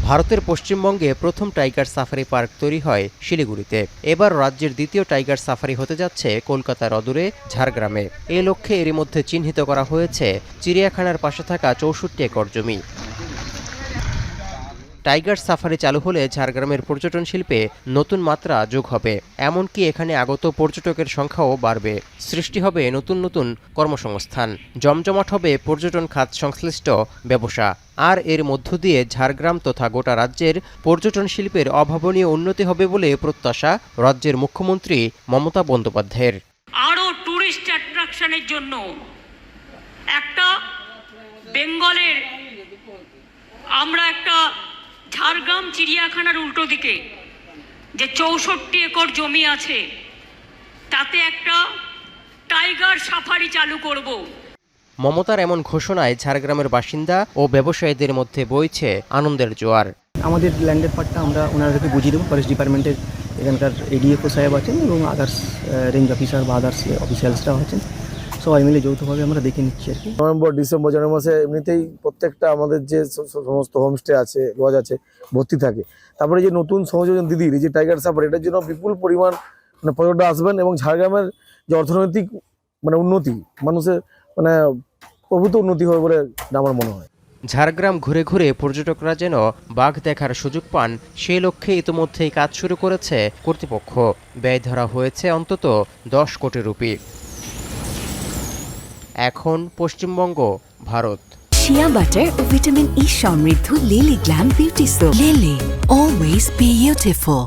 ভারতের পশ্চিমবঙ্গে প্রথম টাইগার সাফারি পার্ক তৈরি হয় শিলিগুড়িতে। এবার রাজ্যের দ্বিতীয় টাইগার সাফারি হতে যাচ্ছে কলকাতার অদূরে ঝাড়গ্রামে। এ লক্ষ্যে এরই মধ্যে চিহ্নিত করা হয়েছে চিড়িয়াখানার পাশে থাকা ৬৪ একর জমি। টাইগার সাফারি চালু হলে ঝাড়গ্রামের পর্যটন শিল্পে নতুন মাত্রা যোগ হবে, এমনকি এখানে আগত পর্যটকের সংখ্যাও বাড়বে। সৃষ্টি হবে নতুন নতুন কর্মসংস্থান, জমজমাট হবে পর্যটন খাত সংশ্লিষ্ট ব্যবসা। আর এর মধ্য দিয়ে ঝাড়গ্রাম তথা গোটা রাজ্যের পর্যটন শিল্পের অভাবনীয় উন্নতি হবে বলে প্রত্যাশা রাজ্যের মুখ্যমন্ত্রী মমতা বন্দ্যোপাধ্যায়ের। আরও ট্যুরিস্ট অ্যাট্রাকশনের জন্য একটা বেঙ্গলের আমরা একটা ঝাড়গ্রাম চিড়িয়াখানার উল্টো দিকে যে ৬৪ একর জমি আছে তাতে একটা টাইগার সাফারি চালু করব। মমতার এমন ঘোষণায় ঝাড়গ্রামের বাসিন্দা ও ব্যবসায়ীদের মধ্যে বইছে আনন্দের জোয়ার। আমাদের ল্যান্ডের পার্টটা আমরা ওনাদেরকে বুঝিয়ে দেবো। ফরেস্ট ডিপার্টমেন্টের এখানকার এডিএফও সাহেব আছেন এবং আদার্স রেঞ্জ অফিসার বা আদার্স অফিসিয়ালসরাও আছেন। সবাই মিলে যৌথভাবে আমরা দেখে নিচ্ছি আর কি। নভেম্বর ডিসেম্বর জানুয়ারি মাসে এমনিতেই প্রত্যেকটা আমাদের যে সমস্ত হোমস্টে আছে, লজ আছে, ভর্তি থাকে। তারপরে যে নতুন সংযোজন দিদির এই যে টাইগার সাফারি, এটার জন্য বিপুল পরিমাণ পর্যটক আসবেন এবং ঝাড়গ্রামের যে অর্থনৈতিক উন্নতি, মানুষের প্রভূত উন্নতি হবে বলে আমার মনে হয়। ঝাড়গ্রাম ঘুরে ঘুরে পর্যটকরা যেন বাঘ দেখার সুযোগ পান, সেই লক্ষ্যে ইতিমধ্যেই কাজ শুরু করেছে কর্তৃপক্ষ। ব্যয় ধরা হয়েছে অন্তত 10 কোটি রুপি। এখন পশ্চিমবঙ্গ, ভারত। শিয়া বাটার ও ভিটামিন ই সমৃদ্ধ lily glam beauty soap. Lily, always beautiful.